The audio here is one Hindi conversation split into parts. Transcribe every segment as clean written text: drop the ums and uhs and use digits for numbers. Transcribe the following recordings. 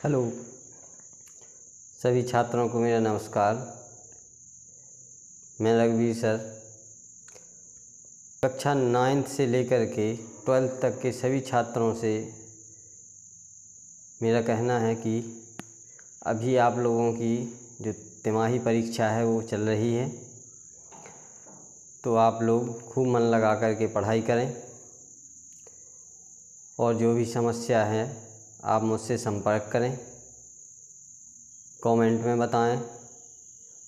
हेलो सभी छात्रों को मेरा नमस्कार। मैं रघुवीर सर कक्षा 9th से लेकर के 12th तक के सभी छात्रों से मेरा कहना है कि अभी आप लोगों की जो तिमाही परीक्षा है वो चल रही है, तो आप लोग खूब मन लगा कर के पढ़ाई करें और जो भी समस्या है आप मुझसे संपर्क करें, कमेंट में बताएं,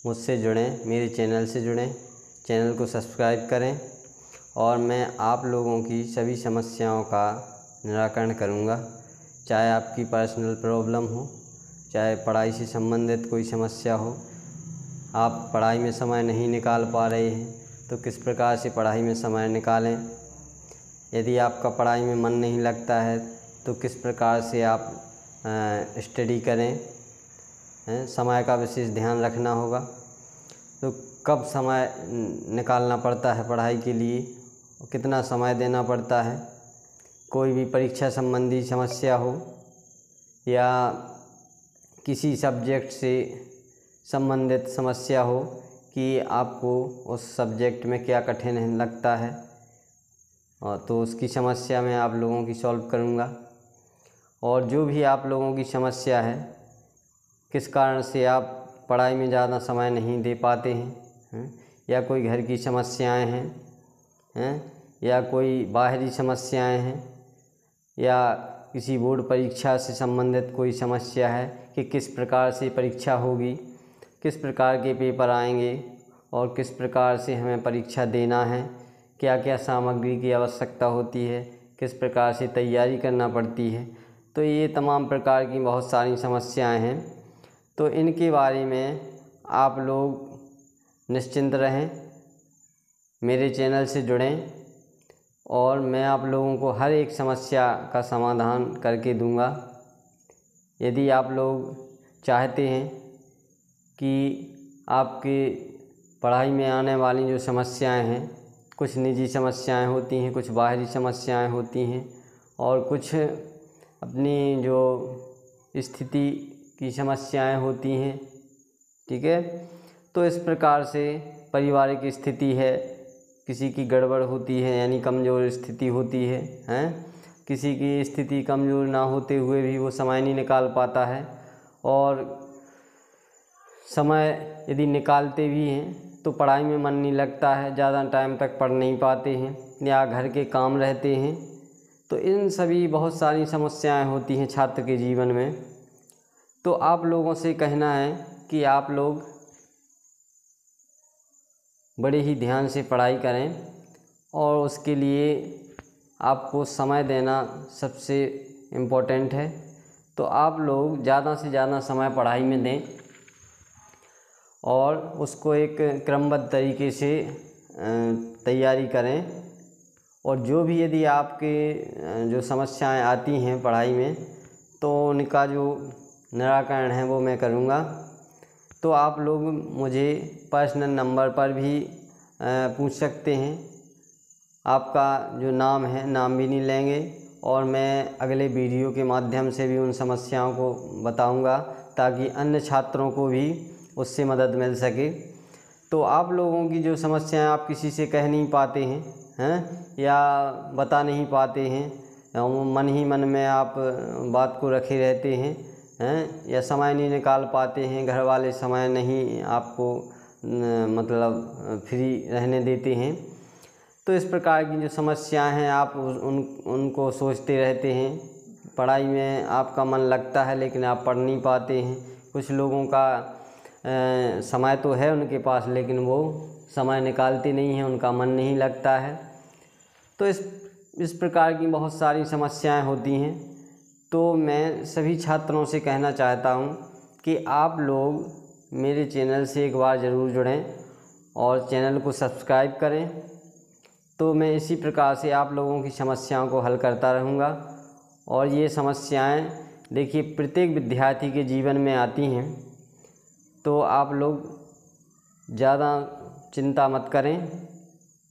मुझसे जुड़ें, मेरे चैनल से जुड़ें, चैनल को सब्सक्राइब करें और मैं आप लोगों की सभी समस्याओं का निराकरण करूंगा। चाहे आपकी पर्सनल प्रॉब्लम हो, चाहे पढ़ाई से संबंधित कोई समस्या हो, आप पढ़ाई में समय नहीं निकाल पा रहे हैं तो किस प्रकार से पढ़ाई में समय निकालें। यदि आपका पढ़ाई में मन नहीं लगता है तो किस प्रकार से आप स्टडी करें, समय का विशेष ध्यान रखना होगा। तो कब समय निकालना पड़ता है पढ़ाई के लिए और कितना समय देना पड़ता है। कोई भी परीक्षा संबंधी समस्या हो या किसी सब्जेक्ट से संबंधित समस्या हो कि आपको उस सब्जेक्ट में क्या कठिन लगता है, और तो उसकी समस्या मैं आप लोगों की सॉल्व करूँगा। और जो भी आप लोगों की समस्या है, किस कारण से आप पढ़ाई में ज़्यादा समय नहीं दे पाते हैं, या कोई घर की समस्याएं हैं, या कोई बाहरी समस्याएं हैं, या किसी बोर्ड परीक्षा से संबंधित कोई समस्या है कि किस प्रकार से परीक्षा होगी, किस प्रकार के पेपर आएंगे और किस प्रकार से हमें परीक्षा देना है, क्या क्या सामग्री की आवश्यकता होती है, किस प्रकार से तैयारी करना पड़ती है। तो ये तमाम प्रकार की बहुत सारी समस्याएं हैं। तो इनके बारे में आप लोग निश्चिंत रहें, मेरे चैनल से जुड़ें और मैं आप लोगों को हर एक समस्या का समाधान करके दूंगा। यदि आप लोग चाहते हैं कि आपके पढ़ाई में आने वाली जो समस्याएं हैं, कुछ निजी समस्याएं होती हैं, कुछ बाहरी समस्याएं होती हैं और कुछ अपनी जो स्थिति की समस्याएं होती हैं, ठीक है। तो इस प्रकार से पारिवारिक स्थिति है, किसी की गड़बड़ होती है यानी कमज़ोर स्थिति होती है, किसी की स्थिति कमज़ोर ना होते हुए भी वो समय नहीं निकाल पाता है, और समय यदि निकालते भी हैं तो पढ़ाई में मन नहीं लगता है, ज़्यादा टाइम तक पढ़ नहीं पाते हैं या घर के काम रहते हैं। तो इन सभी बहुत सारी समस्याएं होती हैं छात्र के जीवन में। तो आप लोगों से कहना है कि आप लोग बड़े ही ध्यान से पढ़ाई करें और उसके लिए आपको समय देना सबसे इम्पोर्टेंट है। तो आप लोग ज़्यादा से ज़्यादा समय पढ़ाई में दें और उसको एक क्रमबद्ध तरीके से तैयारी करें। और जो भी यदि आपके जो समस्याएं आती हैं पढ़ाई में तो उनका जो निराकरण है वो मैं करूँगा। तो आप लोग मुझे पर्सनल नंबर पर भी पूछ सकते हैं। आपका जो नाम है, नाम भी नहीं लेंगे और मैं अगले वीडियो के माध्यम से भी उन समस्याओं को बताऊंगा ताकि अन्य छात्रों को भी उससे मदद मिल सके। तो आप लोगों की जो समस्याएं आप किसी से कह नहीं पाते हैं या बता नहीं पाते हैं, मन ही मन में आप बात को रखे रहते हैं, या समय नहीं निकाल पाते हैं, घर वाले समय नहीं आपको मतलब फ्री रहने देते हैं। तो इस प्रकार की जो समस्याएं हैं आप उनको सोचते रहते हैं। पढ़ाई में आपका मन लगता है लेकिन आप पढ़ नहीं पाते हैं। कुछ लोगों का समय तो है उनके पास लेकिन वो समय निकालते नहीं हैं, उनका मन नहीं लगता है। तो इस प्रकार की बहुत सारी समस्याएं होती हैं। तो मैं सभी छात्रों से कहना चाहता हूं कि आप लोग मेरे चैनल से एक बार ज़रूर जुड़ें और चैनल को सब्सक्राइब करें। तो मैं इसी प्रकार से आप लोगों की समस्याओं को हल करता रहूँगा। और ये समस्याएं देखिए प्रत्येक विद्यार्थी के जीवन में आती हैं, तो आप लोग ज़्यादा चिंता मत करें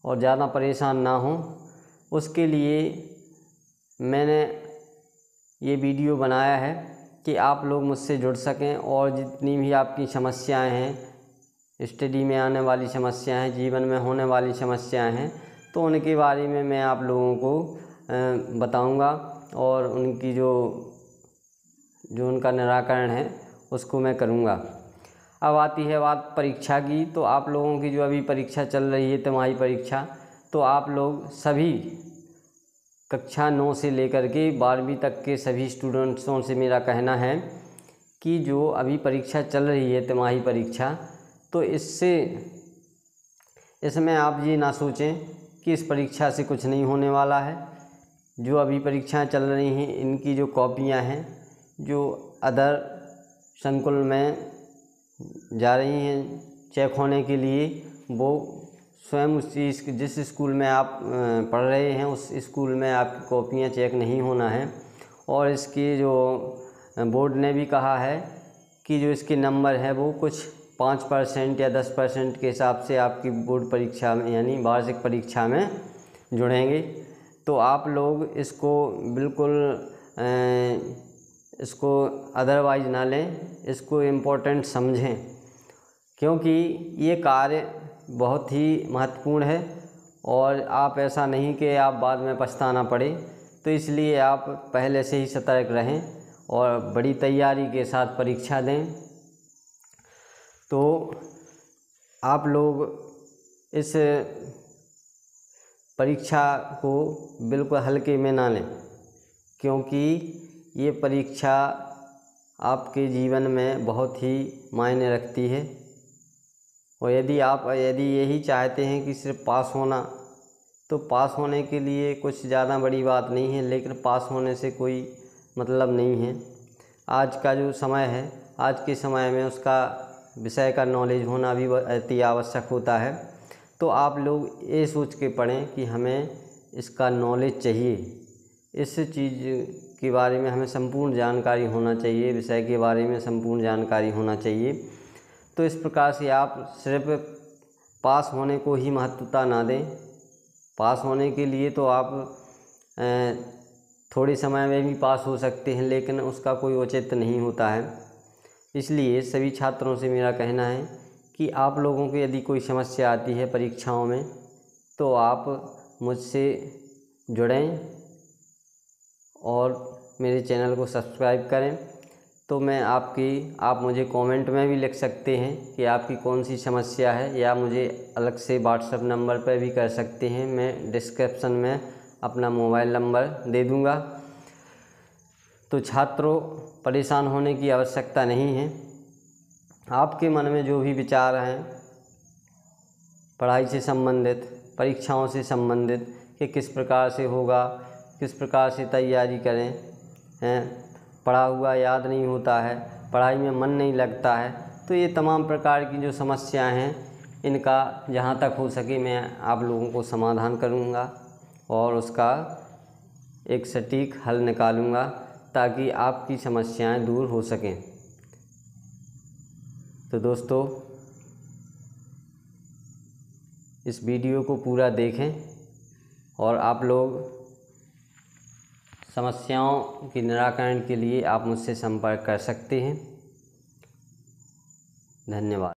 और ज़्यादा परेशान ना हों। उसके लिए मैंने ये वीडियो बनाया है कि आप लोग मुझसे जुड़ सकें और जितनी भी आपकी समस्याएं हैं, स्टडी में आने वाली समस्याएं हैं, जीवन में होने वाली समस्याएं हैं, तो उनके बारे में मैं आप लोगों को बताऊंगा और उनकी जो उनका निराकरण है उसको मैं करूंगा। अब आती है बात परीक्षा की। तो आप लोगों की जो अभी परीक्षा चल रही है, तिमाही परीक्षा, तो आप लोग सभी कक्षा 9 से लेकर के 12वीं तक के सभी स्टूडेंट्सों से मेरा कहना है कि जो अभी परीक्षा चल रही है तिमाही परीक्षा, तो इसमें आप ये ना सोचें कि इस परीक्षा से कुछ नहीं होने वाला है। जो अभी परीक्षाएं चल रही हैं, इनकी जो कॉपियां हैं, जो अदर संकुल में जा रही हैं चेक होने के लिए, वो स्वयं जिस स्कूल में आप पढ़ रहे हैं उस स्कूल में आपकी कॉपियाँ चेक नहीं होना है। और इसकी जो बोर्ड ने भी कहा है कि जो इसके नंबर है वो कुछ 5% या 10% के हिसाब से आपकी बोर्ड परीक्षा में यानी वार्षिक परीक्षा में जुड़ेंगे। तो आप लोग इसको बिल्कुल इसको अदरवाइज ना लें, इसको इम्पोर्टेंट समझें, क्योंकि ये कार्य बहुत ही महत्वपूर्ण है और आप ऐसा नहीं कि आप बाद में पछताना पड़े। तो इसलिए आप पहले से ही सतर्क रहें और बड़ी तैयारी के साथ परीक्षा दें। तो आप लोग इस परीक्षा को बिल्कुल हल्के में ना लें, क्योंकि ये परीक्षा आपके जीवन में बहुत ही मायने रखती है। और यदि यही चाहते हैं कि सिर्फ पास होना, तो पास होने के लिए कुछ ज़्यादा बड़ी बात नहीं है, लेकिन पास होने से कोई मतलब नहीं है। आज का जो समय है, आज के समय में उसका विषय का नॉलेज होना भी अति आवश्यक होता है। तो आप लोग ये सोच के पढ़ें कि हमें इसका नॉलेज चाहिए, इस चीज़ के बारे में हमें संपूर्ण जानकारी होना चाहिए, विषय के बारे में संपूर्ण जानकारी होना चाहिए। तो इस प्रकार से आप सिर्फ पास होने को ही महत्वता ना दें। पास होने के लिए तो आप थोड़े समय में भी पास हो सकते हैं, लेकिन उसका कोई औचित्य नहीं होता है। इसलिए सभी छात्रों से मेरा कहना है कि आप लोगों को यदि कोई समस्या आती है परीक्षाओं में, तो आप मुझसे जुड़ें और मेरे चैनल को सब्सक्राइब करें। तो मैं आप मुझे कमेंट में भी लिख सकते हैं कि आपकी कौन सी समस्या है, या मुझे अलग से व्हाट्सएप नंबर पर भी कर सकते हैं। मैं डिस्क्रिप्शन में अपना मोबाइल नंबर दे दूंगा। तो छात्रों, परेशान होने की आवश्यकता नहीं है। आपके मन में जो भी विचार हैं पढ़ाई से संबंधित, परीक्षाओं से संबंधित, कि किस प्रकार से होगा, किस प्रकार से तैयारी करें, पढ़ा हुआ याद नहीं होता है, पढ़ाई में मन नहीं लगता है, तो ये तमाम प्रकार की जो समस्याएं हैं, इनका जहाँ तक हो सके मैं आप लोगों को समाधान करूँगा और उसका एक सटीक हल निकालूँगा, ताकि आपकी समस्याएं दूर हो सकें। तो दोस्तों, इस वीडियो को पूरा देखें और आप लोग समस्याओं के निराकरण के लिए आप मुझसे संपर्क कर सकते हैं। धन्यवाद।